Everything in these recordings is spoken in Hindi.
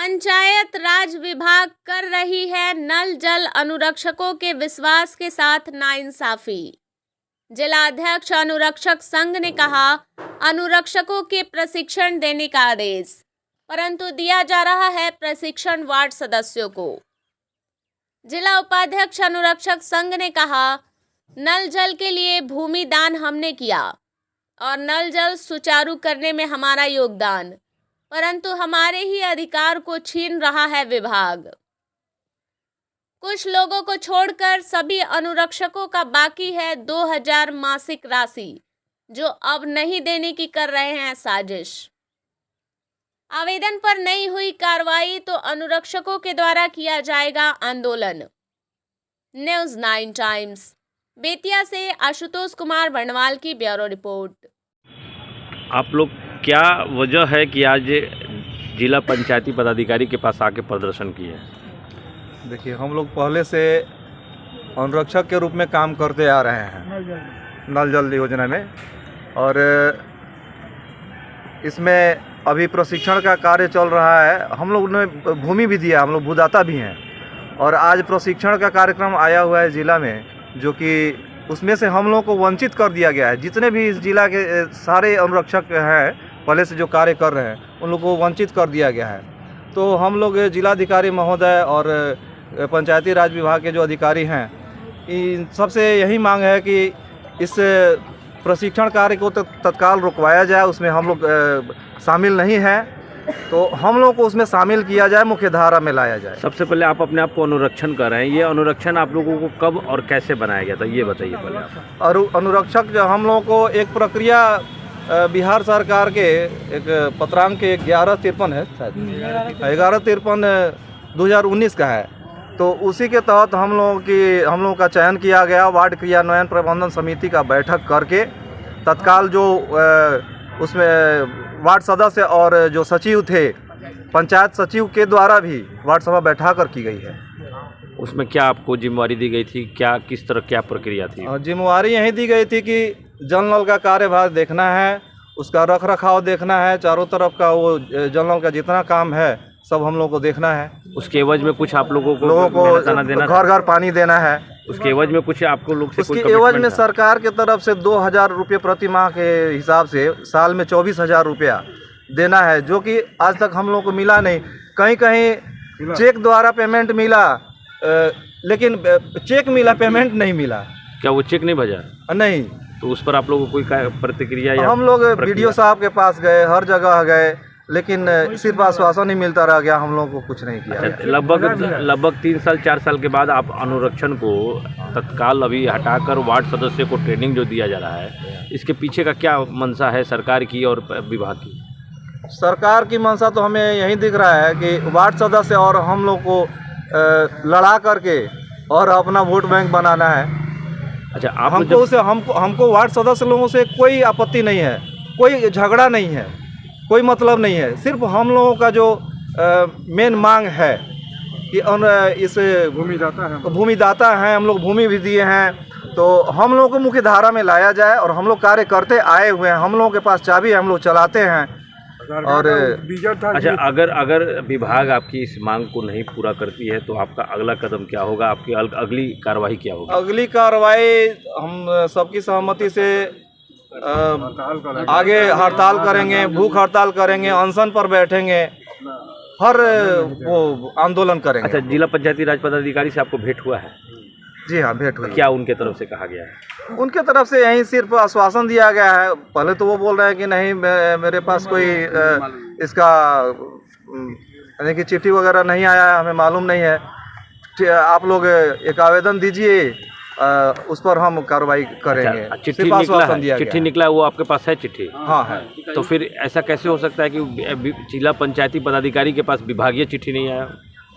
पंचायत राज विभाग कर रही है नल जल अनुरक्षकों के विश्वास के साथ नाइंसाफी। जिलाध्यक्ष अनुरक्षक संघ ने कहा, अनुरक्षकों के प्रशिक्षण देने का आदेश, परंतु दिया जा रहा है प्रशिक्षण वार्ड सदस्यों को। जिला उपाध्यक्ष अनुरक्षक संघ ने कहा, नल जल के लिए भूमि दान हमने किया और नल जल सुचारू करने में हमारा योगदान, परंतु हमारे ही अधिकार को छीन रहा है विभाग। कुछ लोगों को छोड़कर सभी अनुरक्षकों का बाकी है 2000 मासिक राशि, जो अब नहीं देने की कर रहे हैं साजिश। आवेदन पर नहीं हुई कार्रवाई तो अनुरक्षकों के द्वारा किया जाएगा आंदोलन। न्यूज़ 9 टाइम्स बेतिया से आशुतोष कुमार बंडवाल की ब्यूरो रिपोर्ट। आप लोग क्या वजह है कि आज जिला पंचायती पदाधिकारी के पास आके प्रदर्शन किए? देखिए, हम लोग पहले से अनुरक्षक के रूप में काम करते आ रहे हैं नल जल योजना में, और इसमें अभी प्रशिक्षण का कार्य चल रहा है। हम लोग ने भूमि भी दिया, हम लोग भूदाता भी हैं, और आज प्रशिक्षण का कार्यक्रम आया हुआ है जिला में, जो कि उसमें से हम लोगों को वंचित कर दिया गया है। जितने भी इस जिला के सारे अनुरक्षक हैं पहले से जो कार्य कर रहे हैं, उन लोगों को वंचित कर दिया गया है। तो हम लोग जिलाधिकारी महोदय और पंचायती राज विभाग के जो अधिकारी हैं, इन सबसे यही मांग है कि इस प्रशिक्षण कार्य को तत्काल रुकवाया जाए। उसमें हम लोग शामिल नहीं हैं, तो हम लोग को उसमें शामिल किया जाए, मुख्य धारा में लाया जाए। सबसे पहले आप अपने आप को अनुरक्षण कर रहे हैं, ये अनुरक्षण आप लोगों को कब और कैसे बनाया गया था, ये बताइए पहले आप। और अनुरक्षक जो हम लोगों को एक प्रक्रिया बिहार सरकार के एक पत्रांक के 1153 है, शायद 1153 2019 का है, तो उसी के तहत हम लोगों का चयन किया गया। वार्ड क्रियान्वयन प्रबंधन समिति का बैठक करके तत्काल जो उसमें वार्ड सदस्य और जो सचिव थे, पंचायत सचिव के द्वारा भी वार्ड सभा बैठा कर की गई है। उसमें क्या आपको जिम्मेवारी दी गई थी, क्या किस तरह क्या प्रक्रिया थी? जिम्मेवारी यही दी गई थी कि जल नल का कार्यभार देखना है, उसका रख रखाव देखना है, चारों तरफ का वो जल नल का जितना काम है सब हम लोग को देखना है। उसके एवज में कुछ आप लोगों को घर घर पानी देना है। उसके एवज में कुछ आपको लोग से उसके एवज में सरकार की तरफ से 2000 रुपये प्रति माह के हिसाब से साल में 24,000 रुपया देना है, जो कि आज तक हम लोग को मिला नहीं। कहीं कहीं चेक द्वारा पेमेंट मिला, लेकिन चेक मिला, पेमेंट नहीं मिला। क्या वो चेक नहीं भेजा? नहीं। तो उस पर आप लोगों को कोई प्रतिक्रिया या हम लोग बीडीओ साहब के पास गए, हर जगह गए, लेकिन सिर्फ आश्वासन ही मिलता रह गया, हम लोगों को कुछ नहीं किया। लगभग 3 साल 4 साल के बाद आप अनुरक्षण को तत्काल अभी हटाकर वार्ड सदस्य को ट्रेनिंग जो दिया जा रहा है, इसके पीछे का क्या मंशा है सरकार की और विभाग की? सरकार की मंशा तो हमें यही दिख रहा है कि वार्ड सदस्य और हम लोग को लड़ा करके और अपना वोट बैंक बनाना है। अच्छा, आप हमको वार्ड सदस्य लोगों से कोई आपत्ति नहीं है, कोई झगड़ा नहीं है, कोई मतलब नहीं है। सिर्फ हम लोगों का जो मेन मांग है कि इस भूमिदाता हैं, हम लोग भूमि भी दिए हैं, तो हम लोगों को मुख्य धारा में लाया जाए। और हम लोग कार्य करते आए हुए हैं, हम लोगों के पास चाबी है, हम लोग चलाते हैं। और अच्छा, अगर विभाग आपकी इस मांग को नहीं पूरा करती है तो आपका अगला कदम क्या होगा, आपकी अगली कार्रवाई क्या होगी? अगली कार्रवाई हम सबकी सहमति से आगे हड़ताल करेंगे, भूख हड़ताल करेंगे, अनशन पर बैठेंगे, हर वो आंदोलन करेंगे। अच्छा, जिला पंचायती राज पदाधिकारी से आपको भेंट हुआ है? जी हाँ, भेंट हुई। क्या उनके तरफ से कहा गया है? उनके तरफ से यही सिर्फ आश्वासन दिया गया है। पहले तो वो बोल रहे हैं कि नहीं, मेरे पास कोई इसका यानी कि चिट्ठी वगैरह नहीं आया है, हमें मालूम नहीं है। आप लोग एक आवेदन दीजिए, उस पर हम कार्रवाई करेंगे। अच्छा, चिट्ठी निकला है, वो आपके पास है चिट्ठी? हाँ है। तो फिर ऐसा कैसे हो सकता है कि जिला पंचायती पदाधिकारी के पास विभागीय चिट्ठी नहीं आया?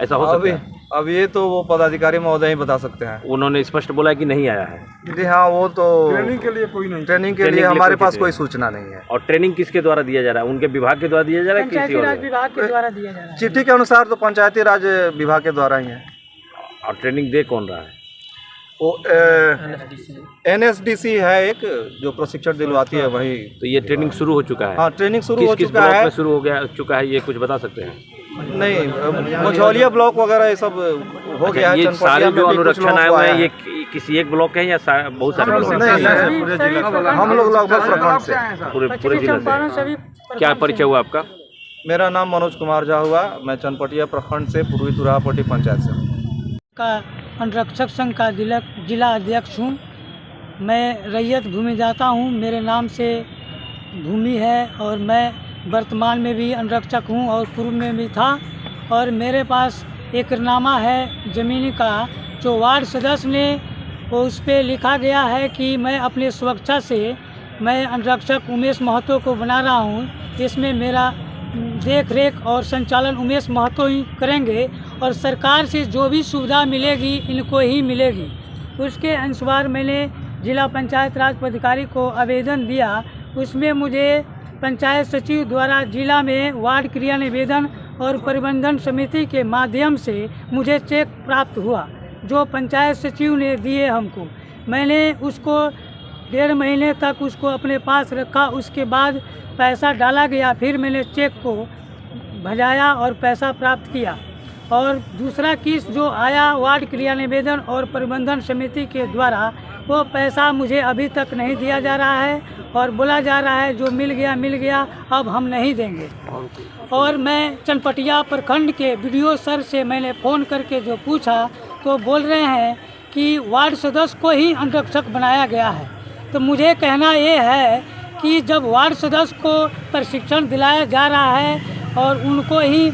ऐसा हो सकता है? अब ये तो वो पदाधिकारी महोदय ही बता सकते हैं। उन्होंने स्पष्ट बोला है कि नहीं आया है। जी हाँ, वो तो ट्रेनिंग के लिए कोई नहीं, ट्रेनिंग के लिए हमारे पास कोई सूचना नहीं है। और ट्रेनिंग किसके द्वारा दिया जा रहा है? उनके विभाग के द्वारा दिया जा रहा है? पंचायती राज विभाग के द्वारा दिया जा रहा है। चिट्ठी के अनुसार तो पंचायती राज विभाग के द्वारा ही है। और ट्रेनिंग दे कौन रहा है? वो NSDC है एक, जो प्रशिक्षण दिलवाती है, वही। तो ये ट्रेनिंग शुरू हो चुका है? हाँ, ट्रेनिंग शुरू हो चुका है। शुरू हो चुका है, ये कुछ बता सकते हैं? नहीं, मझौलिया ब्लॉक वगैरह ये सब हो गया है। ये चनपटिया सारे में जो भी कुछ अनुरक्षण लोगों आए को हुए आया हैं है। ये किसी एक ब्लॉक के हैं या बहुत सारे ब्लॉक नहीं, हम लोग लगभग प्रखंड से। पूरे जिले चंपारण से? सभी क्या परिचय हुआ आपका? मेरा नाम मनोज कुमार झा हुआ, मैं चनपटिया प्रखंड से पूर्वी तुरापट्टी पंचायत से हूँ। का अनुरक्षक संघ का जिला अध्यक्ष हूँ। मैं रैयत भूमिदाता हूँ, मेरे नाम से भूमि है और मैं वर्तमान में भी अनुरक्षक हूँ और पूर्व में भी था। और मेरे पास एकरनामा है ज़मीन का जो वार्ड सदस्य ने वो उस पर लिखा गया है कि मैं अपने सुरक्षा से मैं अनुरक्षक उमेश महतो को बना रहा हूँ। इसमें मेरा देख रेख और संचालन उमेश महतो ही करेंगे और सरकार से जो भी सुविधा मिलेगी इनको ही मिलेगी। उसके अनुसार मैंने जिला पंचायत राज पदाधिकारी को आवेदन दिया। उसमें मुझे पंचायत सचिव द्वारा जिला में वार्ड क्रिया निवेदन और प्रबंधन समिति के माध्यम से मुझे चेक प्राप्त हुआ जो पंचायत सचिव ने दिए हमको। मैंने उसको 1.5 महीने तक उसको अपने पास रखा। उसके बाद पैसा डाला गया, फिर मैंने चेक को भजाया और पैसा प्राप्त किया। और दूसरा किस्त जो आया वार्ड क्रिया निवेदन और प्रबंधन समिति के द्वारा वो पैसा मुझे अभी तक नहीं दिया जा रहा है और बोला जा रहा है जो मिल गया अब हम नहीं देंगे। और मैं चनपटिया प्रखंड के बीडीओ सर से मैंने फ़ोन करके जो पूछा तो बोल रहे हैं कि वार्ड सदस्य को ही अनुरक्षक बनाया गया है। तो मुझे कहना ये है कि जब वार्ड सदस्य को प्रशिक्षण दिलाया जा रहा है और उनको ही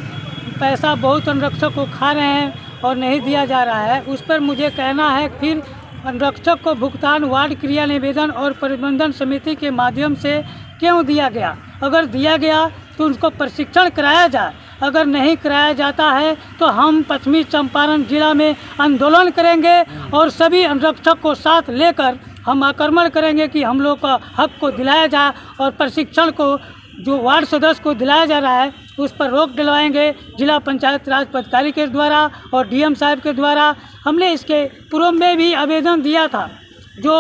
पैसा बहुत अनुरक्षक को खा रहे हैं और नहीं दिया जा रहा है, उस पर मुझे कहना है फिर अनुरक्षक को भुगतान वार्ड क्रिया निवेदन और प्रबंधन समिति के माध्यम से क्यों दिया गया। अगर दिया गया तो उनको प्रशिक्षण कराया जाए, अगर नहीं कराया जाता है तो हम पश्चिमी चंपारण जिला में आंदोलन करेंगे और सभी अनुरक्षक को साथ लेकर हम आक्रमण करेंगे कि हम लोग का हक को दिलाया जाए और प्रशिक्षण को जो वार्ड सदस्य को दिलाया जा रहा है उस पर रोक दिलवाएंगे जिला पंचायत राज पदाधिकारी के द्वारा और डीएम साहब के द्वारा। हमने इसके पूर्व में भी आवेदन दिया था जो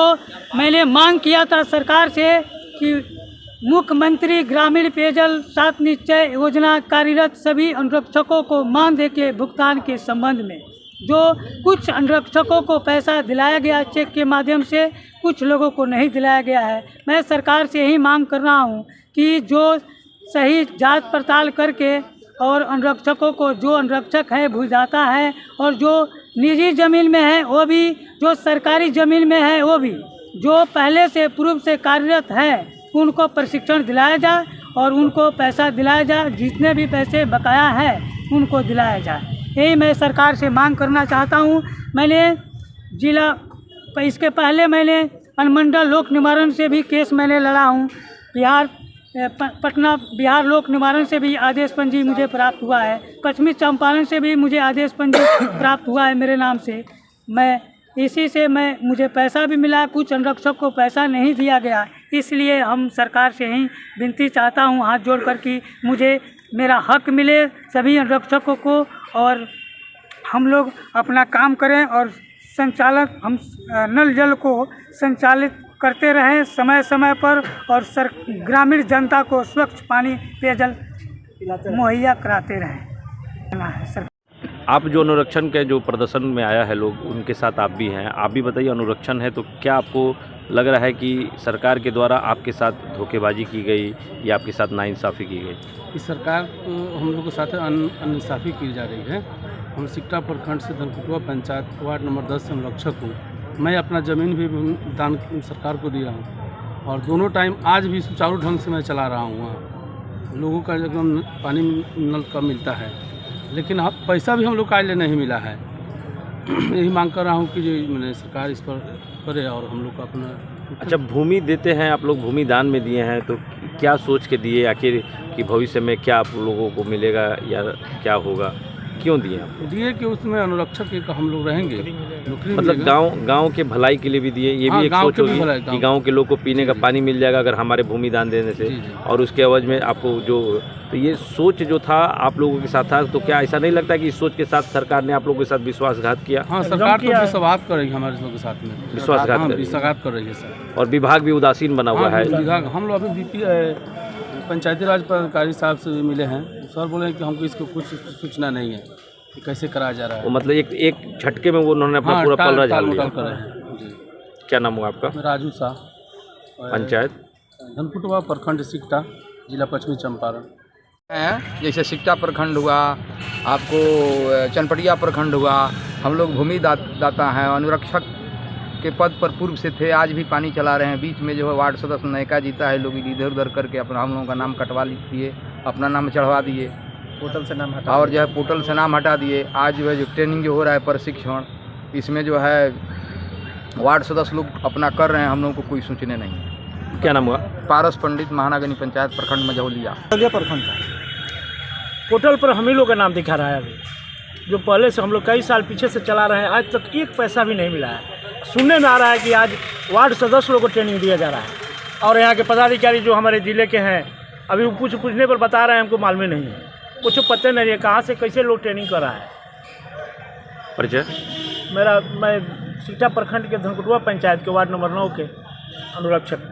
मैंने मांग किया था सरकार से कि मुख्यमंत्री ग्रामीण पेयजल 7 निश्चय योजना कार्यरत सभी अनुरक्षकों को मानदेय के भुगतान के संबंध में जो कुछ अनुरक्षकों को पैसा दिलाया गया चेक के माध्यम से, कुछ लोगों को नहीं दिलाया गया है। मैं सरकार से यही मांग कर रहा हूँ कि जो सही जांच पड़ताल करके और अनुरक्षकों को जो अनुरक्षक है भूदाता है और जो निजी ज़मीन में है वो भी, जो सरकारी ज़मीन में है वो भी, जो पहले से पूर्व से कार्यरत है उनको प्रशिक्षण दिलाया जाए और उनको पैसा दिलाया जाए। जितने भी पैसे बकाया है उनको दिलाया जाए, यही मैं सरकार से मांग करना चाहता हूँ। मैंने जिला इसके पहले मैंने अनुमंडल लोक निवारण से भी केस मैंने लड़ा हूँ। पटना बिहार लोक निवारण से भी आदेश पंजी मुझे प्राप्त हुआ है। पश्चिमी चंपारण से भी मुझे आदेश पंजी प्राप्त हुआ है मेरे नाम से। मैं इसी से मुझे पैसा भी मिला, कुछ अनुरक्षक को पैसा नहीं दिया गया। इसलिए हम सरकार से ही विनती चाहता हूँ हाथ जोड़कर कि मुझे मेरा हक मिले सभी अनुरक्षकों को और हम लोग अपना काम करें और संचालक हम नल जल को संचालित करते रहें समय समय पर और ग्रामीण जनता को स्वच्छ पानी पेयजल मुहैया कराते रहें। आप जो अनुरक्षण के जो प्रदर्शन में आया है लोग, उनके साथ आप भी हैं, आप भी बताइए अनुरक्षण है तो क्या आपको लग रहा है कि सरकार के द्वारा आपके साथ धोखेबाजी की गई या आपके साथ नाइंसाफ़ी की गई? इस सरकार को हम लोग के साथ अनइंसाफ़ी की जा रही है। हम सिकटा प्रखंड से धनकुटवा पंचायत वार्ड नंबर 10 से अनुरक्षक हूँ। मैं अपना ज़मीन भी दान सरकार को दिया हूँ और दोनों टाइम आज भी सुचारू ढंग से मैं चला रहा हूँ। वहाँ लोगों का एकदम पानी नल का मिलता है, लेकिन अब पैसा भी हम लोग का आज नहीं मिला है। यही मांग कर रहा हूँ कि जो मैंने सरकार इस पर करे और हम लोग का अपना। अच्छा, भूमि देते हैं आप लोग, भूमि दान में दिए हैं तो क्या सोच के दिए आखिर कि भविष्य में क्या आप लोगों को मिलेगा या क्या होगा, क्यों दिए आप? दिए कि उसमें अनुरक्षक एक हम लोग रहेंगे, नौकरी मतलब गांव के भलाई के लिए भी दिए, ये भी एक सोच होगी कि गांव के लोग को पीने का पानी मिल जाएगा अगर हमारे भूमि दान देने से, और उसके एवज में आपको जो, तो ये सोच जो था आप लोगों के साथ था, तो क्या ऐसा नहीं लगता कि इस सोच के साथ सरकार ने आप लोगों के साथ विश्वासघात किया? हाँ, सरकार तो विश्वासघात कर रही है हमारे लोगों के साथ में, विश्वासघात कर रही है सर। और विभाग भी उदासीन बना हुआ है। विभाग हम लोग अभी पंचायती राज पदाधिकारी साहब से भी मिले हैं। सर बोले कि हमको इसको कुछ सूचना नहीं है कि कैसे कराया जा रहा है। वो मतलब एक झटके में वो उन्होंने अपना पूरा पलड़ा झाड़ लिया। कर रहे हैं जी। क्या नाम हुआ आपका? राजू शाह, पंचायत धनकुटवा प्रखंड सिकटा, जिला पश्चिमी चंपारण। हैं जैसे सिकटा प्रखंड हुआ, आपको चनपटिया प्रखंड हुआ, हम लोग भूमि दाता हैं, अनुरक्षक के पद पर पूर्व से थे, आज भी पानी चला रहे हैं। बीच में जो है वार्ड सदस्य नयका जीता है, लोग इधर उधर करके अपना हम लोगों का नाम कटवा दिए, अपना नाम चढ़वा दिए, पोर्टल से नाम हटा और जो है पोर्टल से नाम हटा दिए। आज जो है जो ट्रेनिंग जो हो रहा है प्रशिक्षण, इसमें जो है वार्ड सदस्य लोग अपना कर रहे हैं, हम लोगों को कोई सूचने नहीं है। क्या नाम हुआ? पारस पंडित, महानगरी पंचायत प्रखंड मझौलिया। प्रखंड था। पोर्टल पर हम ही लोग का नाम दिखा रहा है अभी, जो पहले से हम लोग कई साल पीछे से चला रहे हैं, आज तक एक पैसा भी नहीं मिला है। सुनने में आ रहा है कि आज वार्ड सदस्य लोगों को ट्रेनिंग दिया जा रहा है और यहाँ के पदाधिकारी जो हमारे ज़िले के हैं, अभी पूछने पर बता रहे हैं हमको मालूम नहीं है, कुछ पता नहीं है कहाँ से कैसे लोग ट्रेनिंग कर रहा है। परिचय? मैं सिकटा प्रखंड के धनकुटवा पंचायत के वार्ड नंबर 9 के अनुरक्षक।